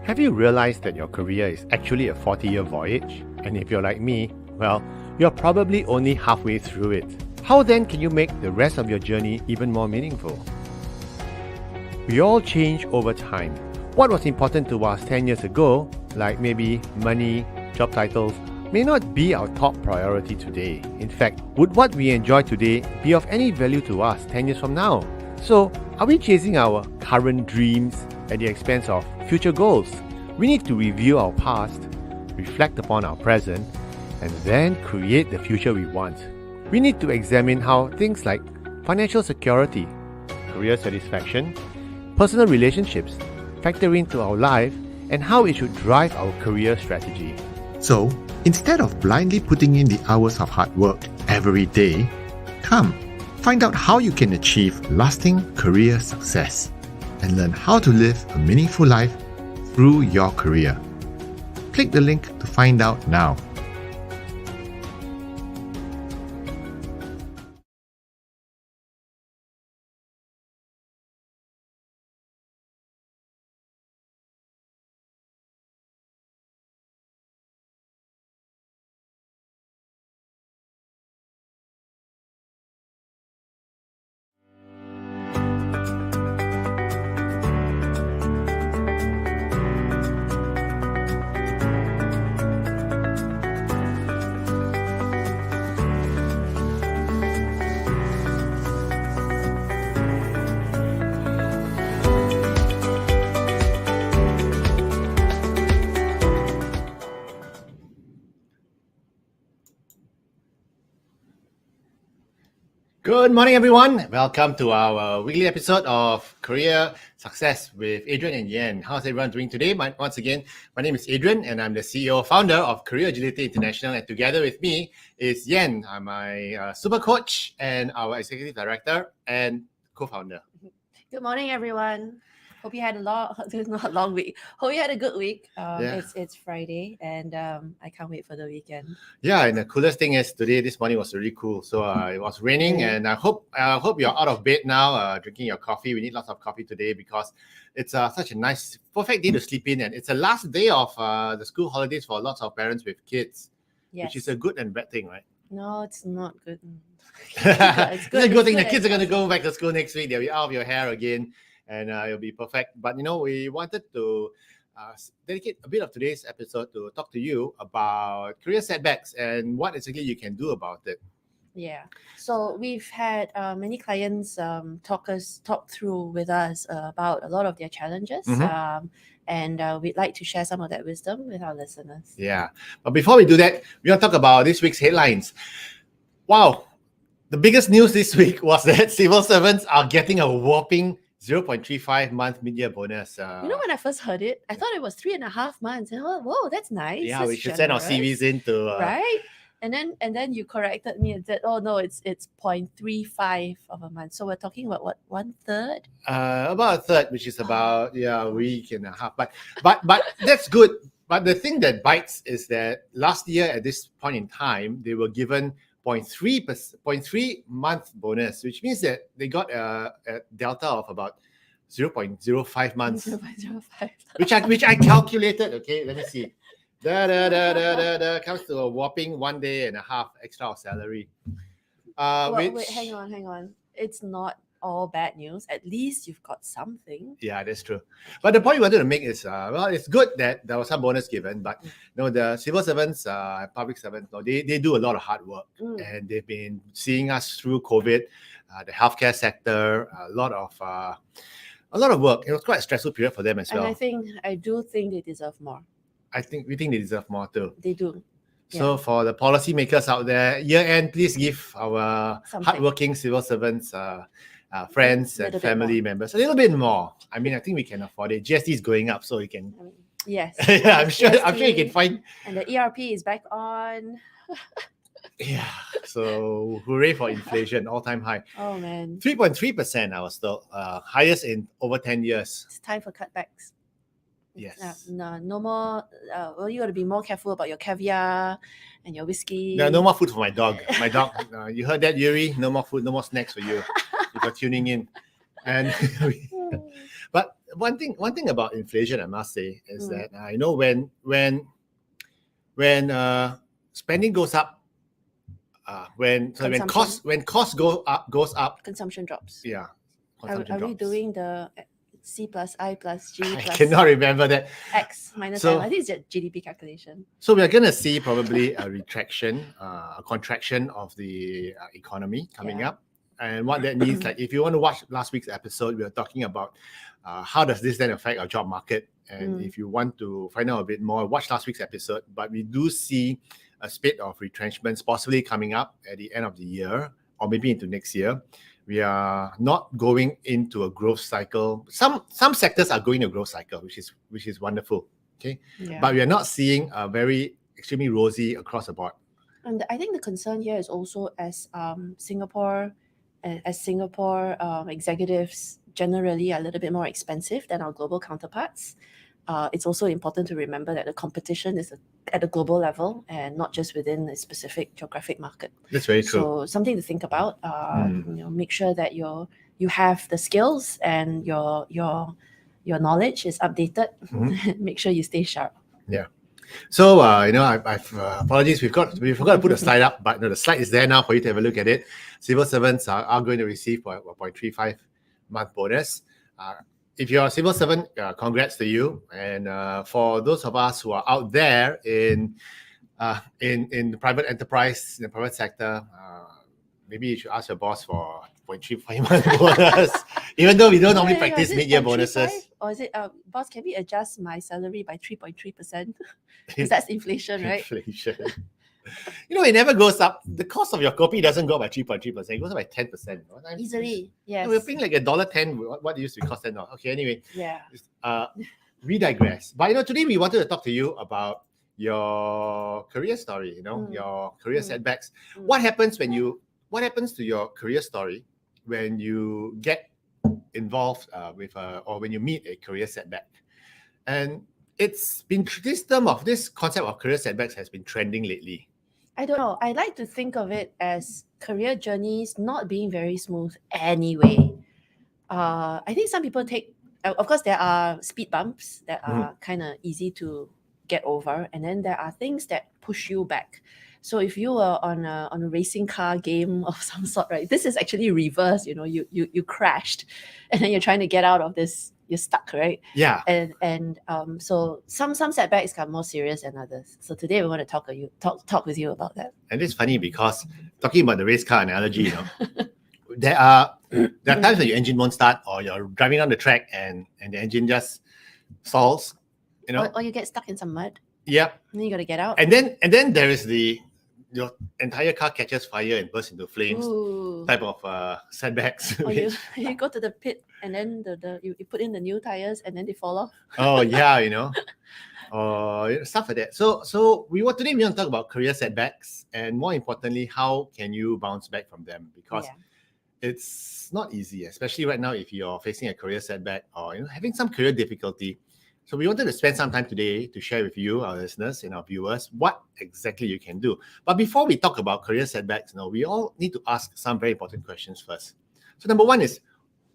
Have you realized that your career is actually a 40-year voyage? And if you're like me, well, you're probably only halfway through it. How then can you make the rest of your journey even more meaningful? We all change over time. What was important to us 10 years ago, like maybe money, job titles, may not be our top priority today. In fact, would what we enjoy today be of any value to us 10 years from now? So, are we chasing our current dreams at the expense of future goals? We need to review our past, reflect upon our present, and then create the future we want. We need to examine how things like financial security, career satisfaction, personal relationships factor into our life and how it should drive our career strategy. So, instead of blindly putting in the hours of hard work every day, come, find out how you can achieve lasting career success and learn how to live a meaningful life through your career. Click the link to find out now. Good morning, everyone. Welcome to our weekly episode of Career Success with Adrian and Yen. How's everyone doing today? Once again, my name is Adrian and I'm the CEO founder of Career Agility International. And together with me is Yen, my super coach and our executive director and co-founder. Good morning, everyone. Hope you had not a long week. Hope you had a good week. It's Friday, and I can't wait for the weekend. Yeah, and the coolest thing is this morning was really cool. So it was raining, and I hope you're out of bed now, drinking your coffee. We need lots of coffee today because it's such a nice, perfect day to sleep in, and it's the last day of the school holidays for lots of parents with kids, which is a good and bad thing, right? No, it's not good. It's good. It's a good thing. The kids are going to go back to school next week. They'll be out of your hair again. And it'll be perfect. But, we wanted to dedicate a bit of today's episode to talk to you about career setbacks and what exactly you can do about it. Yeah. So we've had many clients talk through with us about a lot of their challenges. And we'd like to share some of that wisdom with our listeners. Yeah. But before we do that, we want to talk about this week's headlines. Wow. The biggest news this week was that civil servants are getting a whopping 0.35 month mid-year bonus. When I first heard it, I thought it was 3.5 months. And I thought, whoa, that's nice. Yeah, that's we should send our CVs into right. And then you corrected me and said, oh no, it's 0.35 of a month. So we're talking about what, 1/3? About a third, which is about a week and a half. But that's good. But the thing that bites is that last year at this point in time, they were given 0.3 month bonus, which means that they got a delta of about 0.05 months. 0.05. which I calculated. Okay, let me see. Comes to a whopping 1 day and a half extra of salary. Wait, hang on. It's not all bad news. At least you've got something. Yeah, that's true. But the point we wanted to make is, it's good that there was some bonus given, but the civil servants, public servants, they do a lot of hard work, and they've been seeing us through COVID, the healthcare sector, a lot of work. It was quite a stressful period for them as well. And I do think they deserve more. We think they deserve more too. They do. Yeah. So for the policymakers out there, year end, please give our hardworking civil servants, friends and family members a little bit more. I mean, I think we can afford it. GST is going up, so we can. Yes. Yeah, I'm sure you can find. And the ERP is back on. Yeah. So hooray for inflation, all-time high. Oh man. 3.3%. I was the highest in over 10 years. It's time for cutbacks. Yes. No more. You got to be more careful about your caviar and your whiskey. No more food for my dog. My dog. You heard that, Yuri? No more food, no more snacks for you. If you're tuning in, and but one thing about inflation, I must say, is that when spending goes up, when costs goes up, Consumption drops. yeah, Are consumption we drops. doing the C plus I plus G I plus cannot remember that. X minus So- M? I think it's just GDP calculation. So we're going to see probably a retraction, a contraction of the economy coming Yeah. up. And what that means, like if you want to watch last week's episode, we were talking about how does this then affect our job market. And if you want to find out a bit more, watch last week's episode. But we do see a spate of retrenchments possibly coming up at the end of the year or maybe into next year. We are not going into a growth cycle. Some sectors are going a growth cycle, which is wonderful. Okay, Yeah. but we are not seeing a very extremely rosy across the board. And I think the concern here is also as Singapore executives generally are a little bit more expensive than our global counterparts. It's also important to remember that the competition is at a global level and not just within a specific geographic market. That's very true. So something to think about. Make sure that you have the skills and your knowledge is updated. Make sure you stay sharp. So I've apologies. We forgot to put the slide up, but the slide is there now for you to have a look at it. Civil servants are going to receive a 0.35 month bonus. If you're a civil servant, congrats to you. And for those of us who are out there in the private enterprise, in the private sector, maybe you should ask your boss for 0.35 month bonus, even though we don't normally practice mid-year bonuses. Or is it, boss, can we adjust my salary by 3.3%? Because that's inflation, right? Inflation. It never goes up. The cost of your kopi doesn't go up by 3.3%. It goes up by 10%. Easily, yes. We're paying like $1.10. What used to cost $10? Okay, anyway. Yeah. We digress. But today we wanted to talk to you about your career story. Your career setbacks. What happens to your career story when you get involved or when you meet a career setback? And it's been this concept of career setbacks has been trending lately. I don't know. I like to think of it as career journeys not being very smooth anyway. I think some people of course, there are speed bumps that are kind of easy to get over, and then there are things that push you back. So if you were on a racing car game of some sort, right? This is actually reverse. You crashed, and then you're trying to get out of this. You're stuck, right? Yeah. And so some setbacks are more serious than others. So today we want to talk with you about that. And it's funny because talking about the race car analogy, there are times when your engine won't start, or you're driving on the track and the engine just stalls. Or you get stuck in some mud. Yep. And then you got to get out. And then there is your entire car catches fire and bursts into flames. Ooh. Type of setbacks. Or you go to the pit and then you put in the new tires and then they fall off. Oh yeah, stuff like that. So we want to talk about career setbacks, and more importantly, how can you bounce back from them? Because it's not easy, especially right now if you're facing a career setback or having some career difficulty. So we wanted to spend some time today to share with you, our listeners and our viewers, what exactly you can do. But before we talk about career setbacks, we all need to ask some very important questions first. So number one is,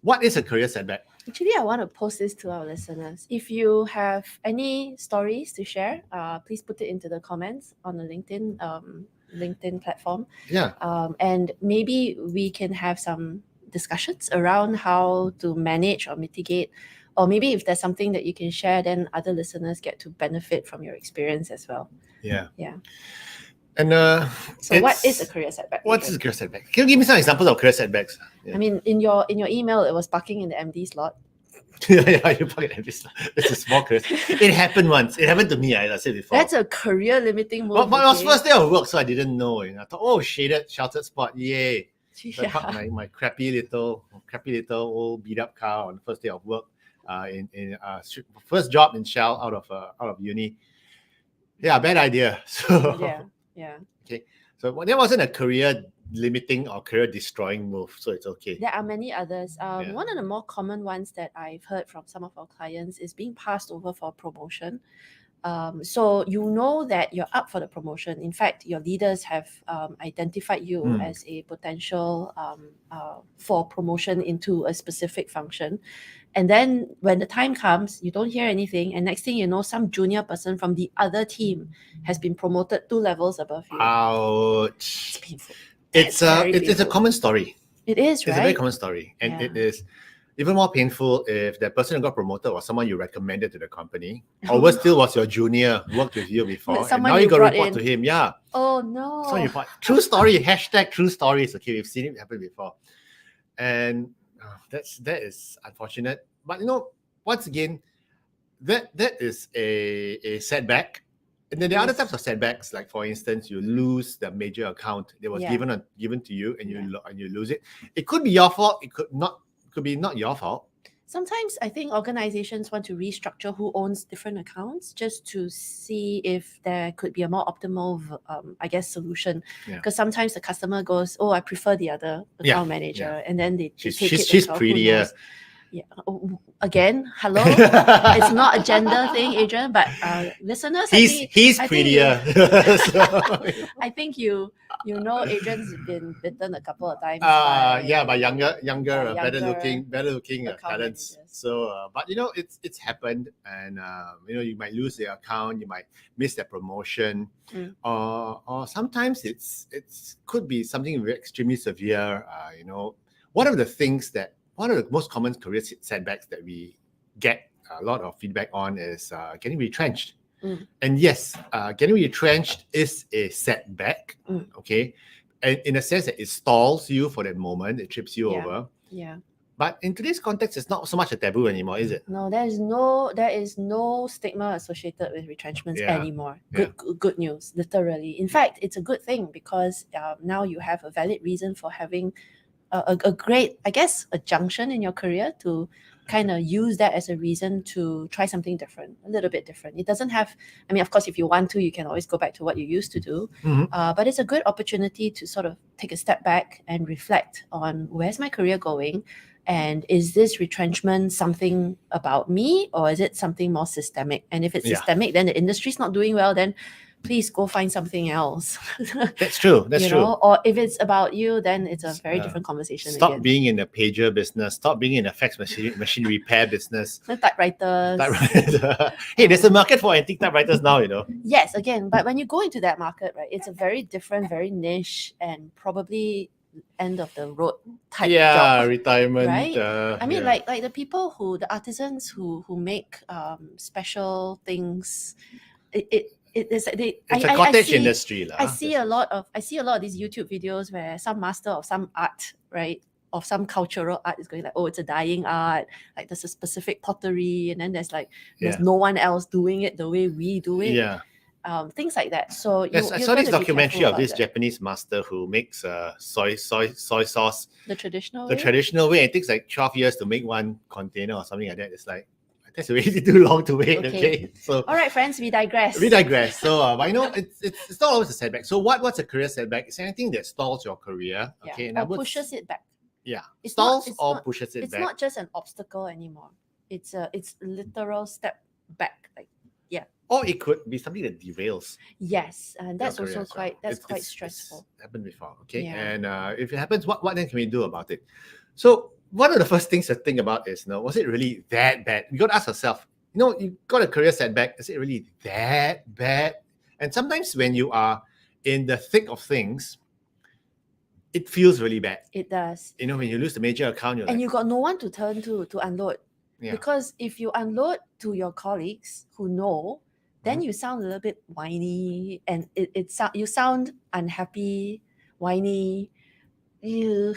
what is a career setback? Actually, I want to post this to our listeners. If you have any stories to share, please put it into the comments on the LinkedIn platform. Yeah. And maybe we can have some discussions around how to manage or mitigate. Or maybe if there's something that you can share, then other listeners get to benefit from your experience as well. Yeah. Yeah. And so what is a career setback? What is a career setback? Can you give me some examples of career setbacks? Yeah. I mean, in your email, it was parking in the MD slot. Yeah, you park in MD slot. It's a small career. It happened once. It happened to me, I said before. That's a career limiting move. But it was first day of work, so I didn't know. I thought, sheltered spot, yay. So I parked my crappy little old beat up car on the first day of work. In first job in Shell out of uni. Yeah, bad idea. So yeah. Okay, so that wasn't a career limiting or career destroying move, so it's okay. There are many others. One of the more common ones that I've heard from some of our clients is being passed over for promotion. So you know that you're up for the promotion. In fact, your leaders have identified you as a potential for promotion into a specific function. And then when the time comes, you don't hear anything. And next thing you know, some junior person from the other team has been promoted 2 levels above you. Ouch. It's painful. It's a painful. common story. It is, right? It's a very common story. And it is even more painful if that person who got promoted was someone you recommended to the company, or worse still was your junior, worked with you before, and now you got to report to him. Yeah. Oh no. So you report. True story. # true stories. Okay, we've seen it happen before, and that is unfortunate. But once again, that is a setback. And then there are other types of setbacks, like for instance, you lose the major account that was given to you, and you lose it. It could be your fault. It could be not your fault. Sometimes I think organizations want to restructure who owns different accounts just to see if there could be a more optimal, solution. Because sometimes the customer goes, "Oh, I prefer the other account manager," and then they take it. She's prettier. Yeah. Again, hello. It's not a gender thing, Adrian, but listeners, he's prettier. I think you know Adrian's been bitten a couple of times. By younger, better looking talents. Managers. So, but it's happened, and you might lose their account, you might miss their promotion, or sometimes it's could be something very extremely severe. One of the most common career setbacks that we get a lot of feedback on is getting retrenched. And yes, getting retrenched is a setback, okay? And in a sense that it stalls you for that moment, it trips you over. Yeah. But in today's context, it's not so much a taboo anymore, is it? No, there is no stigma associated with retrenchments anymore. Good news, literally. In fact, it's a good thing because now you have a valid reason for having a great, a junction in your career to kind of use that as a reason to try something different, a little bit different. It doesn't have, of course, if you want to, you can always go back to what you used to do. But it's a good opportunity to sort of take a step back and reflect on where's my career going, and is this retrenchment something about me, or is it something more systemic? And if it's systemic, then the industry's not doing well, then please go find something else. That's true. That's true. Or if it's about you, then it's a very different conversation. Stop being in the pager business. Stop being in the fax machine repair business. The typewriters. Hey, there's a market for antique typewriters now, Yes, again, but when you go into that market, right, it's a very different, very niche, and probably end of the road type job. Retirement. Right? Like the people the artisans who make special things. It's a cottage industry. I see a lot of these YouTube videos where some master of some art, right, of some cultural art is going like, oh, it's a dying art, like there's a specific pottery, and then there's no one else doing it the way we do it. Things like that. So I saw this documentary of this Japanese master who makes soy sauce the traditional way. It takes like 12 years to make one container or something like that. It's like, that's way too long to wait. Okay. So all right, friends, we digress. So but it's not always a setback. So what's a career setback? It's anything that stalls your career. Okay. Or pushes it back. Yeah. Pushes it back. It's not just an obstacle anymore. It's literal step back. Or it could be something that derails. Yes, and that's also quite stressful. It's happened before. Okay. Yeah. And if it happens, what then can we do about it? So one of the first things to think about is, was it really that bad? You got to ask yourself, you got a career setback. Is it really that bad? And sometimes when you are in the thick of things, it feels really bad. It does. When you lose the major account, you got no one to turn to unload. Yeah. Because if you unload to your colleagues who know, then you sound a little bit whiny, and you sound unhappy, whiny. You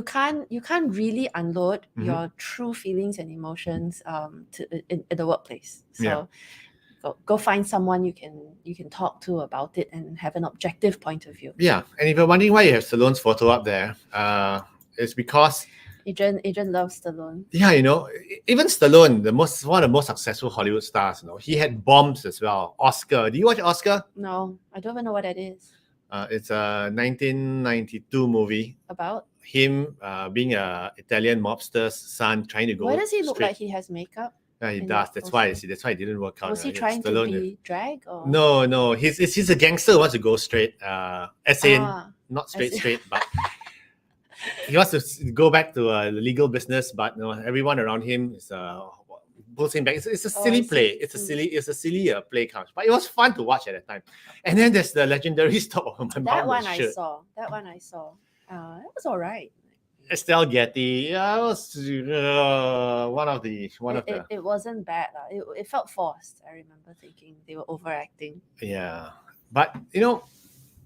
can't really unload your true feelings and emotions in the workplace. So go find someone you can talk to about it and have an objective point of view. Yeah, and if you're wondering why you have Stallone's photo up there, it's because Adrian loves Stallone. Yeah, even Stallone, one of the most successful Hollywood stars, he had bombs as well. Oscar. Do you watch Oscar? No, I don't even know what that is. It's a 1992 movie about him being a Italian mobster's son trying to go. Why does he look like he has makeup? Yeah, he in does. that That's why. poster? That's why it didn't work out. Was he right? trying to Stallone- be drag or No. He's a gangster who wants to go straight. As in not as in- straight, but he wants to go back to the legal business. But everyone around him is pulls him back. It's a silly I see. play. It's a silly play couch. But it was fun to watch at that time. And then there's the legendary stop of my That mom one was I shirt. saw. That one I saw. It was all right. Estelle Getty. Yeah, it was one of the. It wasn't bad. It felt forced. I remember thinking they were overacting. Yeah, but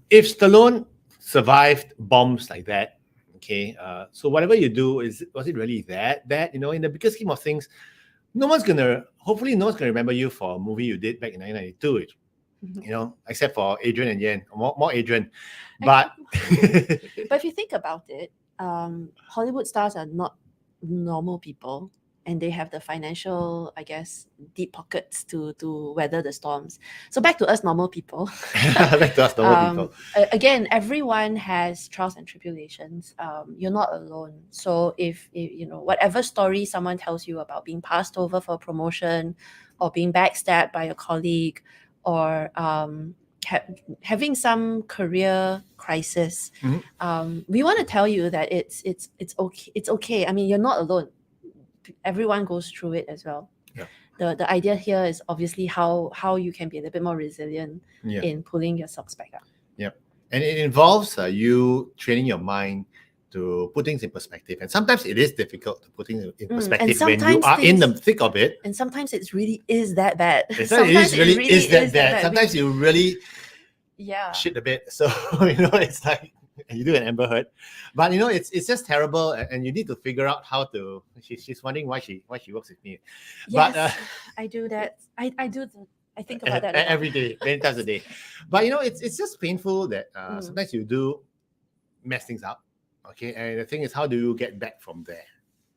if Stallone survived bombs like that, okay, so whatever you do was it really that bad? In the bigger scheme of things, hopefully no one's gonna remember you for a movie you did back in 1992. Except for Adrian and Yen, more Adrian, but But if you think about it, Hollywood stars are not normal people, and they have the financial, I guess, deep pockets to weather the storms. So back to us normal people. back to us normal people. Again, everyone has trials and tribulations. You're not alone. So if whatever story someone tells you about being passed over for a promotion, or being backstabbed by a colleague, or having some career crisis, we want to tell you that it's okay. It's okay. I mean, you're not alone. Everyone goes through it as well. Yeah. The idea here is obviously how you can be a little bit more resilient in pulling your socks back up. Yep. And it involves you training your mind to put things in perspective. And sometimes it is difficult to put things in perspective when you are in the thick of it. And sometimes it really is that bad. Sometimes it really is that bad. Sometimes you really shit a bit. So, it's like you do an Amber Heard. But, it's just terrible. And you need to figure out how to... She's wondering why she works with me. Yes, but, I do that. I think about that every day, many times a day. But, it's just painful that sometimes you do mess things up. Okay, and the thing is, how do you get back from there?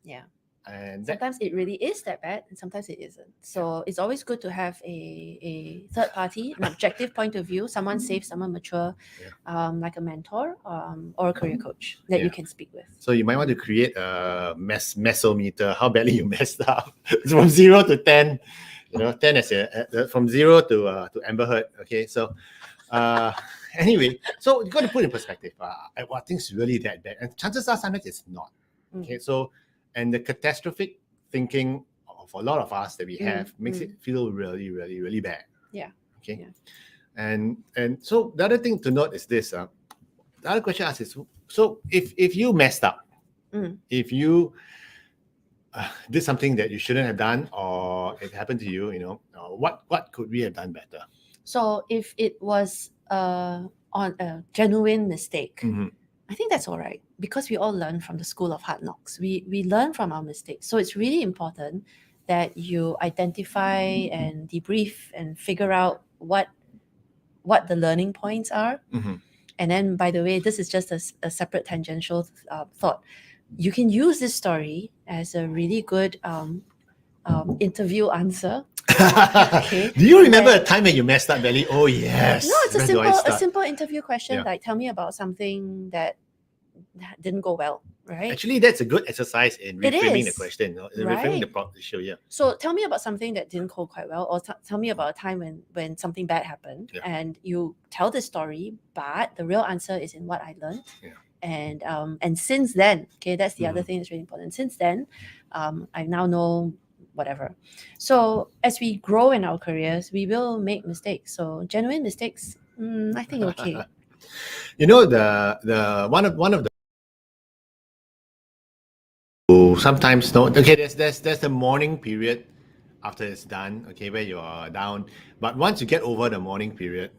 Yeah. And sometimes it really is that bad, and sometimes it isn't. So it's always good to have a third party, an objective point of view, someone safe, someone mature, like a mentor or a career coach that you can speak with. So you might want to create a mesometer, how badly you messed up. It's from 0 to 10. 10 as from 0 to Amber Heard. Okay, so anyway, so you got to put in perspective. What things really that bad, and chances are sometimes it's not. Okay, so and the catastrophic thinking of a lot of us that we have makes it feel really, really, really bad. Yeah. Okay. Yeah. And so the other thing to note is this. The other question asked is, so if you messed up, if you did something that you shouldn't have done, or it happened to you, what could we have done better? So if it was on a genuine mistake, I think that's all right, because we all learn from the school of hard knocks. We learn from our mistakes. So it's really important that you identify and debrief and figure out what the learning points are. And then, by the way, this is just a separate tangential thought. You can use this story as a really good interview answer. Okay. Do you remember a time when you messed up, Belly? Oh yes. No, it's a simple interview question. Like, tell me about something that didn't go well, right? Actually, that's a good exercise in reframing the question, reframing the show. Yeah. So tell me about something that didn't go quite well, or tell me about a time when something bad happened, and you tell the story, but the real answer is in what I learned. And since then, okay, that's the other thing that's really important. Since then, I now know whatever. So as we grow in our careers, we will make mistakes. So genuine mistakes, I think okay. The one of the sometimes there's the mourning period after it's done, okay, where you are down. But once you get over the mourning period,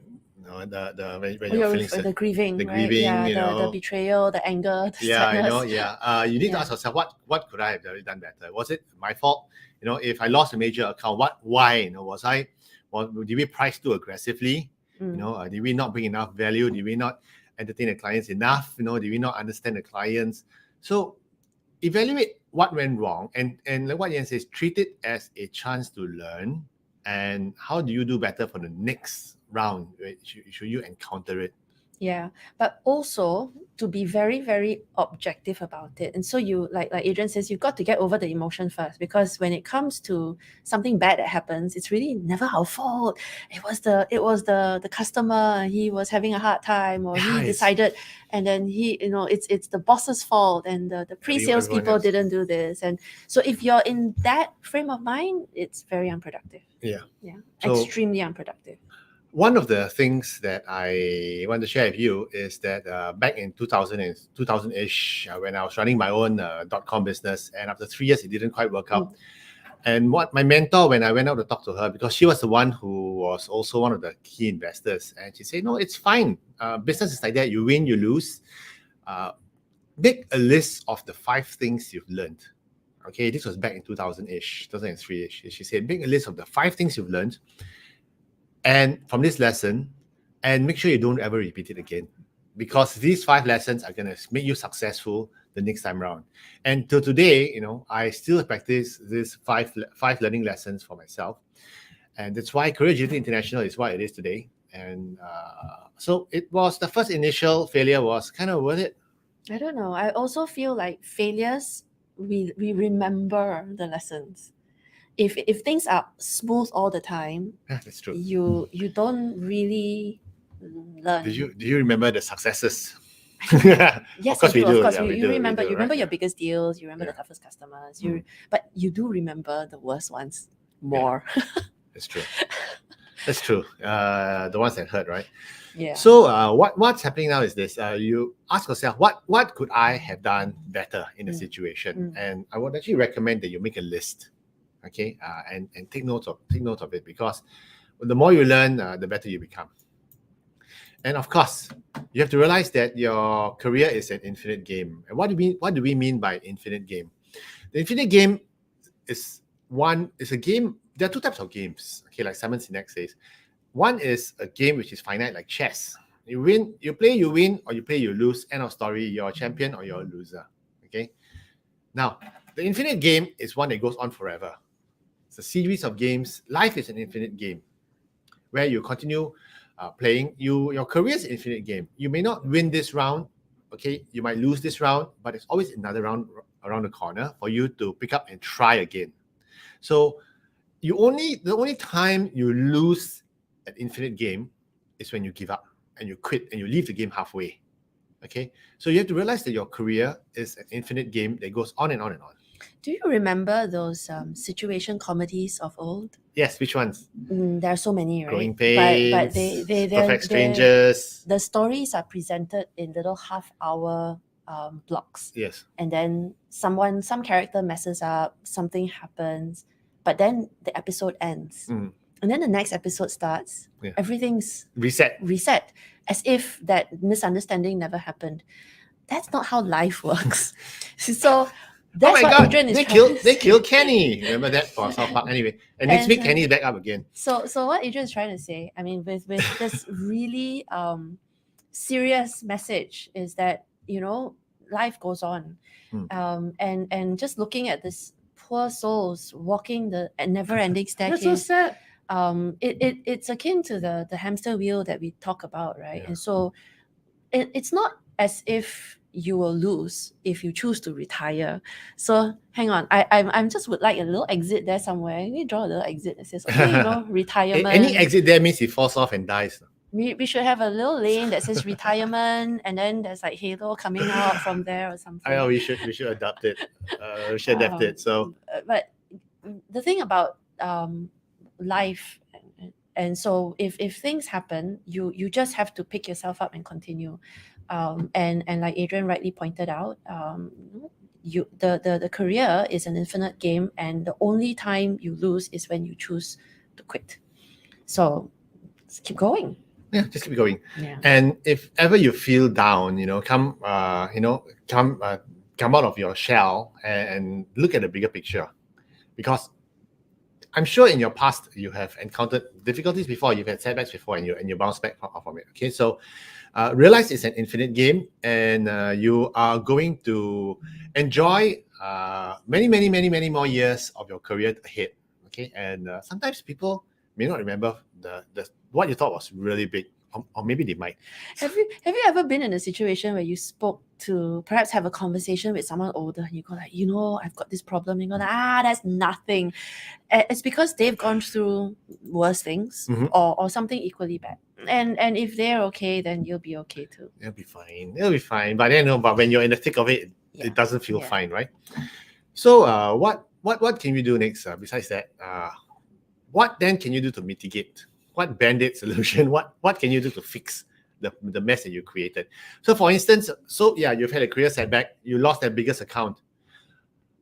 when you're feeling the grieving, the right? grieving, the betrayal, the anger, the sadness. You need to ask yourself, what could I have done better? Was it my fault? If I lost a major account, why? Did we price too aggressively? Did we not bring enough value? Did we not entertain the clients enough? Did we not understand the clients? So evaluate what went wrong, and like what Yen says, treat it as a chance to learn. And how do you do better for the next round? Should you encounter it? Yeah, but also to be very, very objective about it. And so you, like Adrian says, you've got to get over the emotion first, because when it comes to something bad that happens, it's really never our fault. It was the customer, he was having a hard time, or he Yeah, decided, and then it's the boss's fault, and the pre-sales everyone people else. didn't do this. And so if you're in that frame of mind, it's very unproductive. Yeah. Yeah, So- extremely unproductive. One of the things that I want to share with you is that back in 2000-ish, when I was running my own .com business, and after 3 years, it didn't quite work out. And what my mentor, when I went out to talk to her, because she was the one who was also one of the key investors, and she said, no, it's fine. Business is like that. You win, you lose. Make a list of the 5 things you've learned. Okay, this was back in 2000-ish, 2003-ish. She said, make a list of the 5 things you've learned, and from this lesson, and make sure you don't ever repeat it again, because these 5 lessons are going to make you successful the next time around. And till today, I still practice these five learning lessons for myself, and that's why Career Agility International is what it is today. And so it was, the first initial failure was kind of worth it. I don't know. I also feel like failures, we remember the lessons. If things are smooth all the time, Yeah, that's true. you don't really learn. Do you remember the successes? Yes, Of course you do. we do. Of course, Yeah, we you do, remember. we do, You remember right? your biggest deals. You remember the Yeah. toughest customers. But you do remember the worst ones more. That's true. That's true. The ones that hurt, right? Yeah. So what's happening now is this: you ask yourself, what could I have done better in the situation? And I would actually recommend that you make a list, okay, and take note of it, because the more you learn, the better you become. And of course, you have to realize that your career is an infinite game. And what do we mean by infinite game? The infinite game is a game. There are 2 types of games. Okay, like Simon Sinek says. One is a game which is finite, like chess. You win, you play, you win, or you play, you lose. End of story. You're a champion or you're a loser. Okay. Now, the infinite game is one that goes on forever. It's a series of games. Life is an infinite game where you continue playing. Your career is an infinite game. You may not win this round. Okay, you might lose this round, but it's always another round around the corner for you to pick up and try again. So the only time you lose an infinite game is when you give up and you quit and you leave the game halfway. Okay, so you have to realize that your career is an infinite game that goes on and on and on. Do you remember those situation comedies of old? Yes, which ones? There are so many, right? Growing Pains, but they're Perfect Strangers. the stories are presented in little half-hour blocks. Yes. And then some character messes up, something happens, but then the episode ends. And then the next episode starts. Yeah. Everything's reset, as if that misunderstanding never happened. That's not how life works. So that's oh my what God, Adrian is they trying to say. killed Kenny. Remember that for South Park? Anyway, and next week Kenny's back up again. So what Adrian is trying to say, I mean, with this really serious message, is that life goes on, and just looking at this poor souls walking the never-ending staircase. That's so sad. It's akin to the hamster wheel that we talk about, right? Yeah. And so it's not as if you will lose if you choose to retire. So hang on, I'm just would like a little exit there somewhere. You draw a little exit that says, okay, retirement. Any exit there means he falls off and dies. We should have a little lane that says retirement, and then there's like Halo coming out from there or something. I know we should adapt it. We should adapt it. So, but the thing about life, and so if things happen, you just have to pick yourself up and continue. And like Adrian rightly pointed out, the career is an infinite game, and the only time you lose is when you choose to quit. So let's keep going. Yeah, just keep going. Yeah. And if ever you feel down, come out of your shell and look at the bigger picture, because I'm sure in your past you have encountered difficulties before, you've had setbacks before, and you bounce back from it. Okay, so realize it's an infinite game, and you are going to enjoy many more years of your career ahead. Okay, and sometimes people may not remember the what you thought was really big. or maybe they might. Have you ever been in a situation where you spoke to, perhaps have a conversation with someone older, and you go like, I've got this problem, and you go like, that's nothing. It's because they've gone through worse things or something equally bad. And if they're okay, then you'll be okay too. It'll be fine. But then, but when you're in the thick of it, it doesn't feel fine, right? So what can we do next besides that? What then can you do to mitigate? What band-aid solution? What can you do to fix the mess that you created? So for instance, you've had a career setback, you lost that biggest account.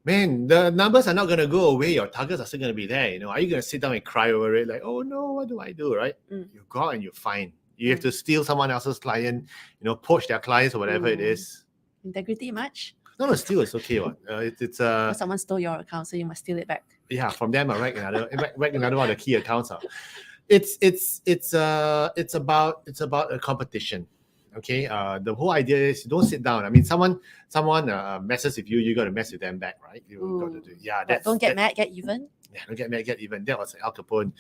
Man, the numbers are not going to go away. Your targets are still going to be there. Are you going to sit down and cry over it? Like, oh no, what do I do, right? You go out and you find. You have to steal someone else's client, poach their clients or whatever it is. Integrity much? No, steal is okay. Or someone stole your account, so you must steal it back. Yeah, from them, I wreck another one of the key accounts. It's about a competition. Okay, the whole idea is you don't sit down. I mean, someone messes with you, you got to mess with them back, right? You got to do. Don't get mad, get even. Yeah, don't get mad, get even. That was Al Capone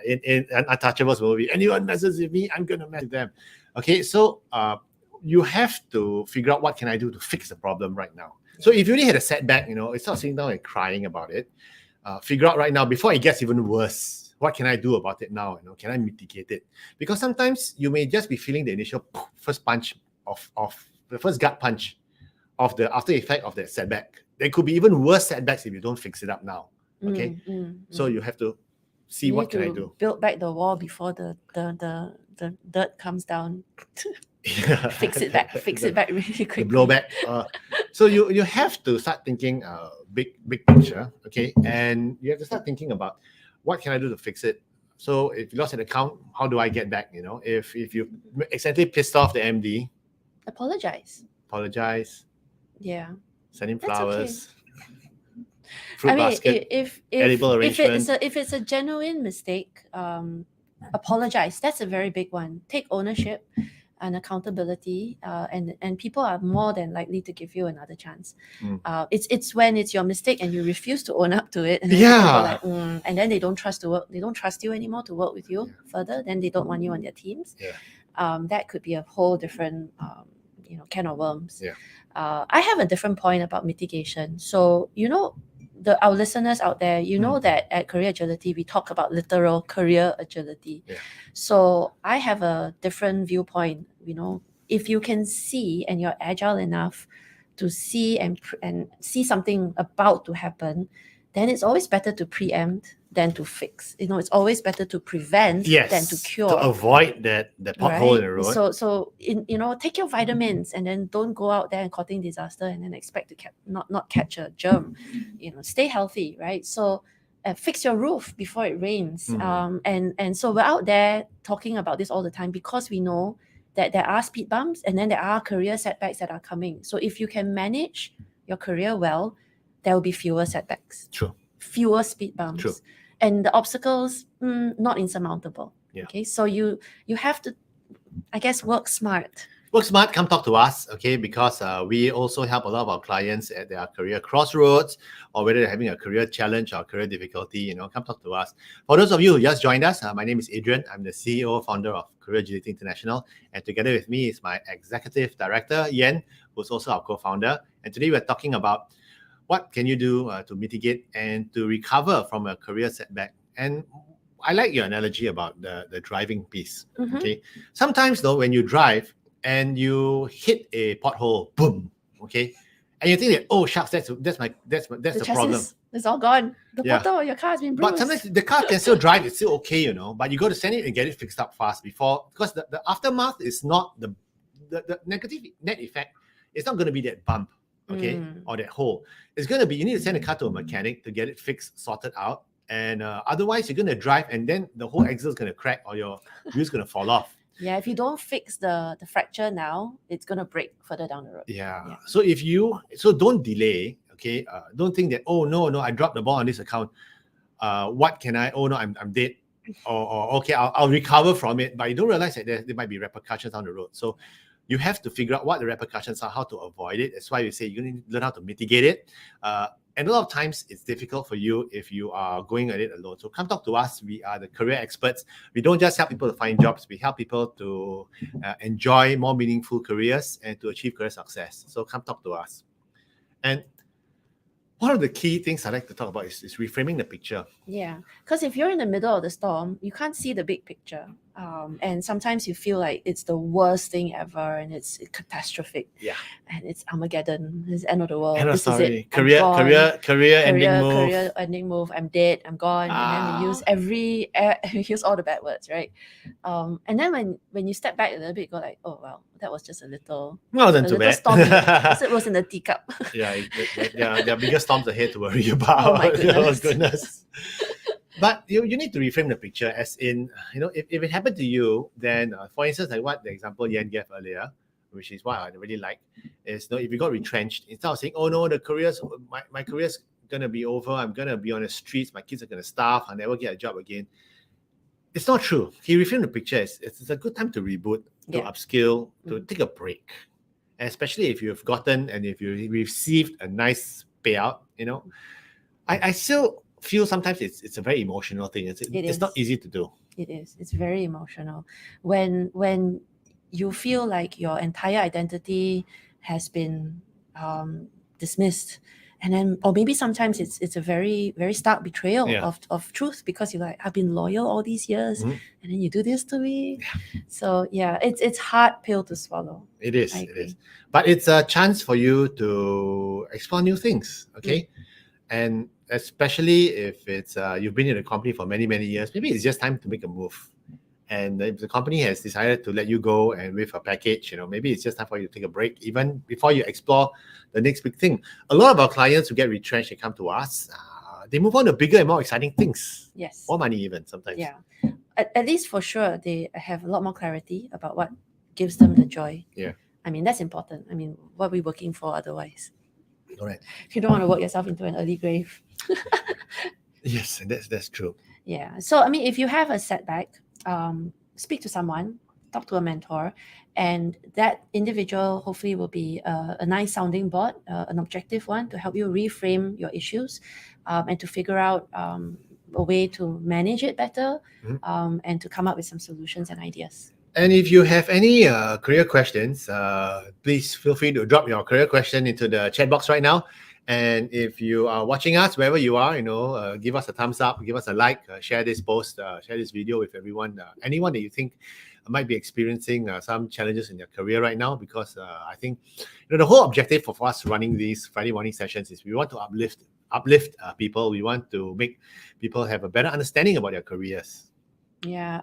in an Untouchables movie. Anyone messes with me, I'm gonna mess with them. Okay, so you have to figure out what can I do to fix the problem right now. So if you really had a setback, it's not sitting down and crying about it. Figure out right now before it gets even worse. What can I do about it now? Can I mitigate it? Because sometimes you may just be feeling the initial first punch of the first gut punch of the after effect of that setback. There could be even worse setbacks if you don't fix it up now. Okay, so you have to see what can I do. Build back the wall before the dirt comes down. Fix it back really quickly. The blowback. So you have to start thinking big picture. Okay, and you have to start thinking about what can I do to fix it? So if you lost an account, how do I get back? If you accidentally pissed off the MD, apologize. Yeah. Send him That's flowers. Okay. Fruit basket. If edible arrangement. If it's a genuine mistake, apologize. That's a very big one. Take ownership and accountability, and people are more than likely to give you another chance. It's when it's your mistake and you refuse to own up to it, and then and then they don't trust you anymore to work with you further. Then they don't want you on their teams. That could be a whole different can of worms. I have a different point about mitigation. So our listeners out there, that at Career Agility, we talk about literal career agility. So I have a different viewpoint. If you can see and you're agile enough to see and see something about to happen, then it's always better to preempt than to fix. It's always better to prevent than to cure. To avoid that pothole in the road. So take your vitamins and then don't go out there and causing disaster and then expect to not catch a germ. Stay healthy, right? So fix your roof before it rains. And so we're out there talking about this all the time because we know that there are speed bumps and then there are career setbacks that are coming. So if you can manage your career well, there will be fewer setbacks. True. Fewer speed bumps. True. And the obstacles, not insurmountable. Okay, so you have to, I guess, work smart. Work smart, come talk to us, okay? Because we also help a lot of our clients at their career crossroads, or whether they're having a career challenge or career difficulty, come talk to us. For those of you who just joined us, my name is Adrian. I'm the CEO, founder of Career Agility International. And together with me is my executive director, Yen, who's also our co-founder. And today we're talking about what can you do to mitigate and to recover from a career setback. And I like your analogy about the driving piece, okay? Sometimes though, when you drive, and you hit a pothole, boom, okay, and you think that, oh shucks, that's the problem. It's all gone. The bottom of your car has been bruised. But sometimes the car can still drive; it's still okay, But you got to send it and get it fixed up fast because the aftermath is not the negative net effect. It's not going to be that bump, okay, or that hole. It's going to be you need to send the car to a mechanic to get it fixed, sorted out, and otherwise you're going to drive and then the whole axle is going to crack or your wheel's going to fall off. Yeah, if you don't fix the fracture now, it's gonna break further down the road. Yeah. So don't delay. Okay. Don't think that no, I dropped the ball on this account. What can I? Oh no, I'm dead. Or okay, I'll recover from it. But you don't realize that there might be repercussions down the road. So you have to figure out what the repercussions are, how to avoid it. That's why we say you need to learn how to mitigate it. And a lot of times it's difficult for you if you are going at it alone. So come talk to us. We are the career experts. We don't just help people to find jobs. We help people to enjoy more meaningful careers and to achieve career success. So come talk to us. And one of the key things I like to talk about is reframing the picture. Yeah, because if you're in the middle of the storm, you can't see the big picture. And sometimes you feel like it's the worst thing ever and it's catastrophic. Yeah. And it's Armageddon. It's the end of the world. End of This is story. it. I'm gone. Career ending move. Career ending move. I'm dead. I'm gone. And then we use we use all the bad words, right? And then when you step back a little bit, you go like, oh well, that was just a little. No, wasn't too bad. Stormy. It was in the teacup. Yeah, there are bigger storms ahead to worry about. Oh my goodness. Oh, goodness. But you need to reframe the picture, as in, if it happened to you, then for instance, like what the example Yen gave earlier, which is what I really like, is if you got retrenched, instead of saying, oh no, my career's gonna be over, I'm gonna be on the streets, my kids are gonna starve, I'll never get a job again. It's not true. He reframed the picture. It's a good time to reboot, to upskill, to take a break. And especially if you've gotten and if you received a nice payout, I still feel sometimes it's a very emotional thing. It's not easy to do. It is. It's very emotional. When you feel like your entire identity has been dismissed, and then, or maybe sometimes it's a very, very stark betrayal of truth, because you're like, I've been loyal all these years, and then you do this to me. So yeah, it's hard pill to swallow. It is. But it's a chance for you to explore new things. Okay, and especially if it's you've been in the company for many, many years, maybe it's just time to make a move. And if the company has decided to let you go and with a package, maybe it's just time for you to take a break, even before you explore the next big thing. A lot of our clients who get retrenched, they come to us, they move on to bigger and more exciting things. Yes. More money even sometimes. Yeah. At least for sure, they have a lot more clarity about what gives them the joy. Yeah. I mean, that's important. I mean, what are we working for otherwise? All right. You don't want to work yourself into an early grave. Yes, and that's true. Yeah. So, I mean, if you have a setback, speak to someone, talk to a mentor, and that individual hopefully will be a nice sounding board, an objective one to help you reframe your issues and to figure out a way to manage it better and to come up with some solutions and ideas. And if you have any career questions, please feel free to drop your career question into the chat box right now. And if you are watching us, wherever you are, give us a thumbs up, give us a like, share this post, share this video with everyone, anyone that you think might be experiencing some challenges in their career right now. Because I think the whole objective of us running these Friday morning sessions is we want to uplift people. We want to make people have a better understanding about their careers. Yeah,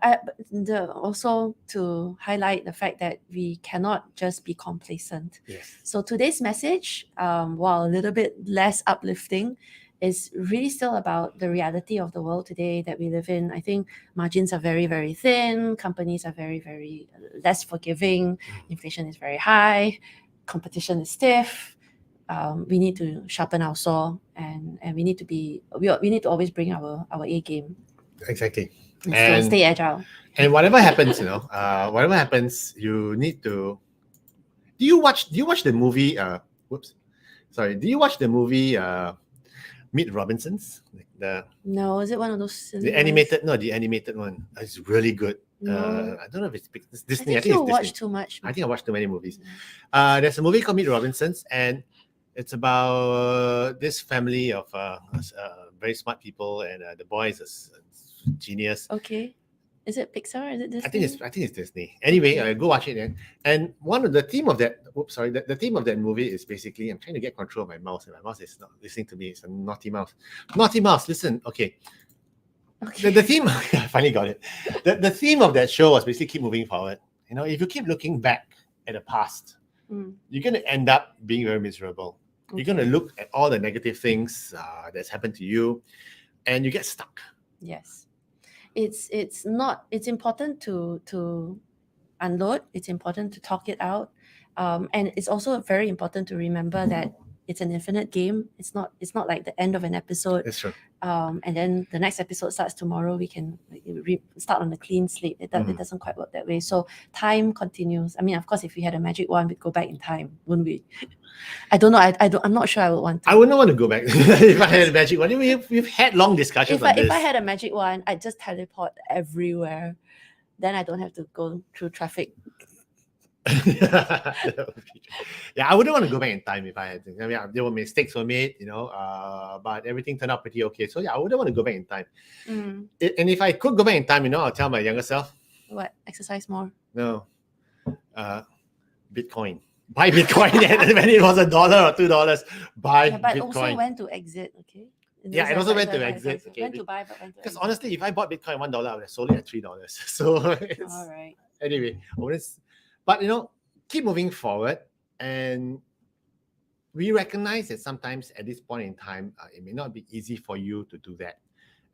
also to highlight the fact that we cannot just be complacent. Yes. So today's message, while a little bit less uplifting, is really still about the reality of the world today that we live in. I think margins are very, very thin. Companies are very, very less forgiving. Inflation is very high. Competition is stiff. We need to sharpen our saw, and we need to always bring our A game. Exactly. And stay agile. And whatever happens, you need to. Do you watch the movie? Do you watch the movie Meet Robinsons? No, is it one of those? The animated one. It's really good. No. I don't know if it's Disney. I think you watch too much. I think I watched too many movies. There's a movie called Meet Robinsons, and it's about this family of very smart people, and the boy is a genius. Okay. Is it Pixar? Is it Disney? I think it's Disney. Anyway, go watch it then. And one of the theme of that, the theme of that movie is basically, I'm trying to get control of my mouse, and my mouse is not listening to me. It's a naughty mouse. Naughty mouse, listen. Okay. The theme, I finally got it. The theme of that show was basically keep moving forward. If you keep looking back at the past, you're going to end up being very miserable. Okay. You're going to look at all the negative things that's happened to you, and you get stuck. Yes. It's important to unload. It's important to talk it out, and it's also very important to remember that it's an infinite game. It's not like the end of an episode. That's true. And then the next episode starts tomorrow. We can start on a clean slate. It doesn't quite work that way. So time continues. I mean, of course, if we had a magic wand, we'd go back in time, wouldn't we? I don't know. I'm not sure I would want to. I wouldn't want to go back if I had a magic wand. We've had long discussions on this. If I had a magic wand, I'd just teleport everywhere. Then I don't have to go through traffic. Yeah, I wouldn't want to go back in time if I had to. I mean, there were mistakes were made, but everything turned out pretty okay. So yeah, I wouldn't want to go back in time. And if I could go back in time, I'll tell my younger self. What? Exercise more? No. Bitcoin. Buy Bitcoin when it was $1 or $2. Buy but Bitcoin. Also when to exit, okay? Yeah, and also when to exit. Okay. When to buy, but when to Because exit. honestly, if I bought Bitcoin $1, I would have sold it at $3. So it's, all right. Anyway, but keep moving forward, and we recognize that sometimes at this point in time, it may not be easy for you to do that,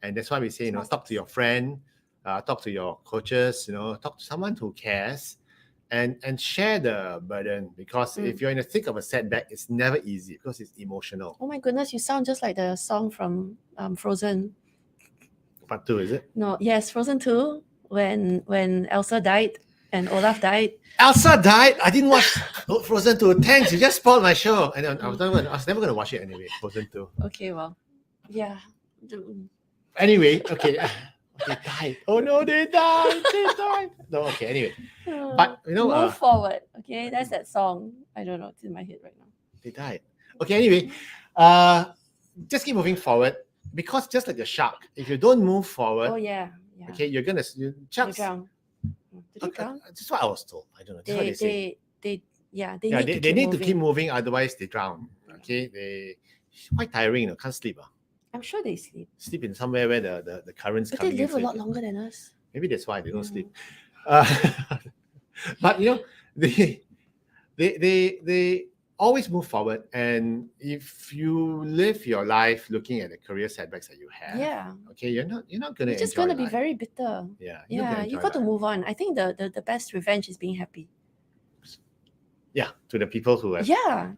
and that's why we say, talk to your friend, talk to your coaches, talk to someone who cares, and share the burden, because if you're in the thick of a setback, it's never easy because it's emotional. Oh my goodness, you sound just like the song from Frozen. Part 2, is it? No, yes, Frozen 2, when Elsa died and Olaf died. Elsa died? I didn't watch Frozen 2. Thanks, you just spoiled my show. And I was never going to watch it anyway, Frozen 2. Okay, well, yeah. Anyway, okay. They died. Oh no, they died. No, okay, anyway. But, move forward, okay? That's that song. I don't know. It's in my head right now. They died. Okay, anyway. Just keep moving forward, because just like the shark, if you don't move forward, okay, you're going to... Sharks... drown. Did you drown? That's what I was told. I don't know. That's what they say. They need to keep moving, otherwise they drown. Okay, they quite tiring. Can't sleep. I'm sure they sleep. Sleep in somewhere where the currents. But they live a lot longer than us. Maybe that's why they don't sleep. But they always move forward, and if you live your life looking at the career setbacks that you have, okay, you're not gonna. You're just gonna be very bitter. You got to move on. I think the best revenge is being happy. Yeah, to the people who have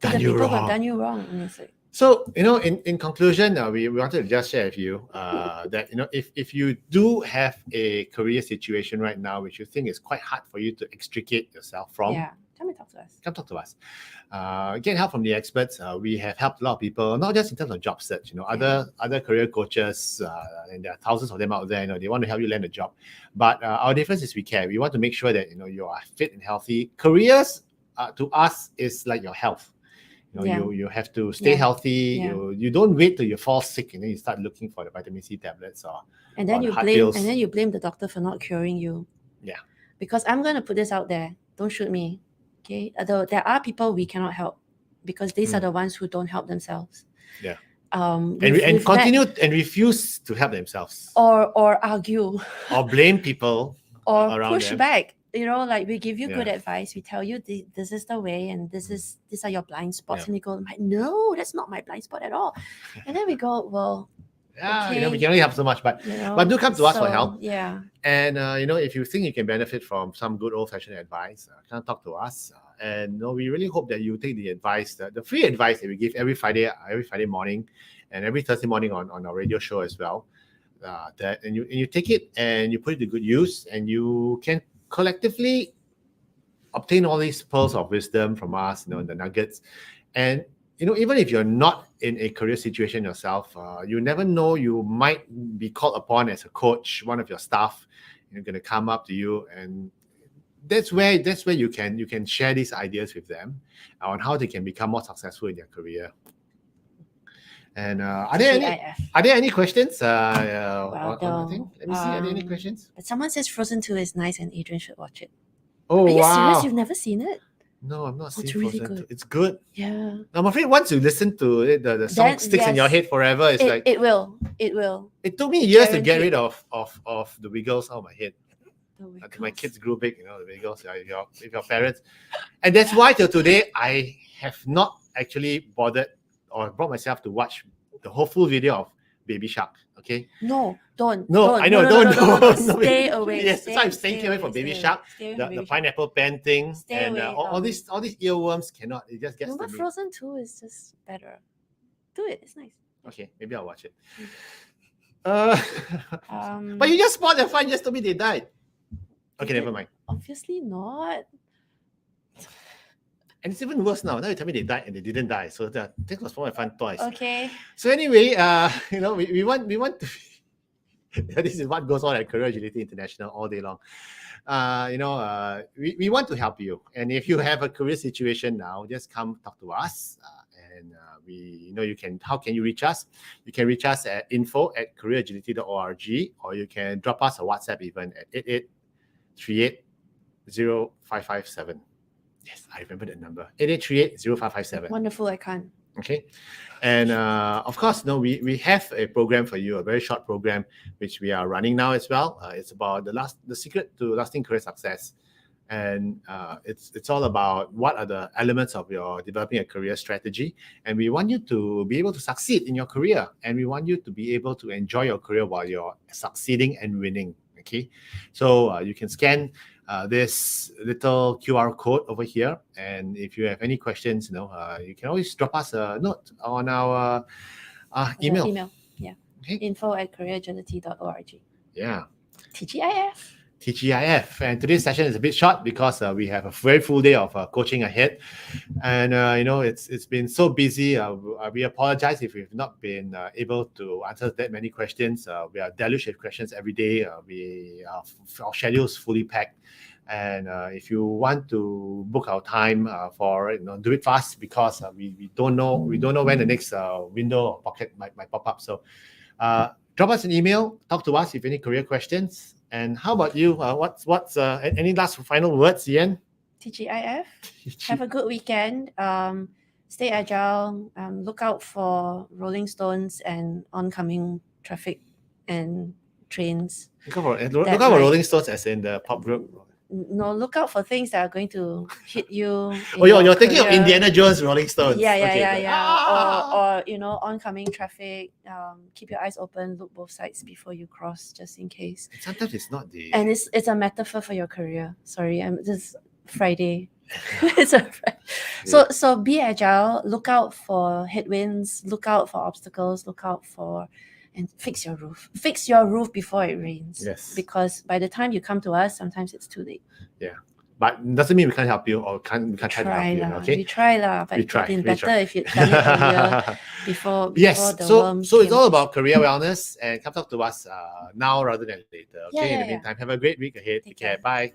done you wrong. So in conclusion, we wanted to just share with you that if you do have a career situation right now which you think is quite hard for you to extricate yourself from, come and talk to us. Come talk to us. Get help from the experts. We have helped a lot of people, not just in terms of job search. Other career coaches, and there are thousands of them out there. They want to help you land a job, but our difference is we care. We want to make sure that you are fit and healthy. Careers to us is like your health. You have to stay healthy. You don't wait till you fall sick and then you start looking for the vitamin C tablets and then you blame the doctor for not curing you. Yeah. Because I'm going to put this out there. Don't shoot me. Okay. Although there are people we cannot help because these are the ones who don't help themselves. Yeah. And continue and refuse to help themselves. Or argue. Or blame people. Or around push them. Back. Like we give you good advice. We tell you this is the way and these are your blind spots. And you go, no, that's not my blind spot at all. And then we go, well, okay. We can only help so much, but do come to us for help. Yeah. And if you think you can benefit from some good old-fashioned advice, come talk to us. And we really hope that you take the advice, the free advice that we give every Friday morning, and every Thursday morning on our radio show as well. And you take it and you put it to good use, and you can collectively obtain all these pearls of wisdom from us, the nuggets. And even if you're not in a career situation yourself, you never know, you might be called upon as a coach, one of your staff, going to come up to you, and that's where you can share these ideas with them on how they can become more successful in their career. And are there any questions? On the thing? Let me see. Are there any questions? But someone says Frozen 2 is nice and Adrian should watch it. Oh, Are you serious? You've never seen it? No, I'm not seeing It's really Frozen good. 2. It's good. Yeah. I'm afraid once you listen to it, the song sticks in your head forever. It's like it will. It took me years to get rid of the Wiggles out of my head. Until my kids grew big, the Wiggles with your parents. And that's why till today I have not actually bothered or brought myself to watch the whole full video of Baby Shark. Okay. No, don't. No, don't. I know. No, Don't. Stay away. Yes, stay, that's why I'm staying away from stay Baby away, Shark. stay away The from Baby Shark. pineapple pen thing Stay and away, all these earworms cannot. It just gets No, to but me. Frozen 2 is just better. Do it. It's nice. Okay, maybe I'll watch it. Um, But you just spoiled the fun. Just told me they died. Okay, They never did- mind. Obviously not. And it's even worse now. Now you tell me they died and they didn't die. So that was more fun twice. Okay. So anyway, we want to. This is what goes on at Career Agility International all day long. We want to help you, and if you have a career situation now, just come talk to us. You can. How can you reach us? You can reach us at info@careeragility.org, or you can drop us a WhatsApp even at 88380557. Yes, I remember that number. 88380557. Wonderful. I can't. Okay. And of course, we have a program for you, a very short program, which we are running now as well. It's about the secret to lasting career success. And it's all about what are the elements of your developing a career strategy. And we want you to be able to succeed in your career. And we want you to be able to enjoy your career while you're succeeding and winning. Okay. So you can scan this little QR code over here. And if you have any questions, you can always drop us a note on our email. Yeah. Okay. info@careeragility.org. Yeah. TGIF. TGIF. And today's session is a bit short because we have a very full day of coaching ahead. And, it's been so busy. We apologize if we've not been able to answer that many questions. We are deluged with questions every day. Our schedule is fully packed. And if you want to book our time for it, do it fast because we don't know when the next window or pocket might pop up. So drop us an email, talk to us if any career questions. And how about you? What's any last final words, Yen? TGIF. Have a good weekend. Stay agile. Look out for rolling stones and oncoming traffic and trains. Look out for Rolling Stones as in the pop group. No, look out for things that are going to hit you. You're thinking of Indiana Jones, Rolling Stones. Yeah. Ah! Or oncoming traffic. Keep your eyes open. Look both sides before you cross, just in case. Sometimes it's not the. And it's a metaphor for your career. Sorry, this Friday. It's a Friday. So be agile. Look out for headwinds. Look out for obstacles. Look out for. And fix your roof. Fix your roof before it rains. Yes. Because by the time you come to us, sometimes it's too late. Yeah. But doesn't mean we can't help you or we can't try to help you. Okay. We try but we it try, would have been we better try. if you'd done it earlier before Yes. the So worms it's came. all about career wellness and come talk to us now rather than later. Okay. Yeah, In the meantime, have a great week ahead. Take care. Bye.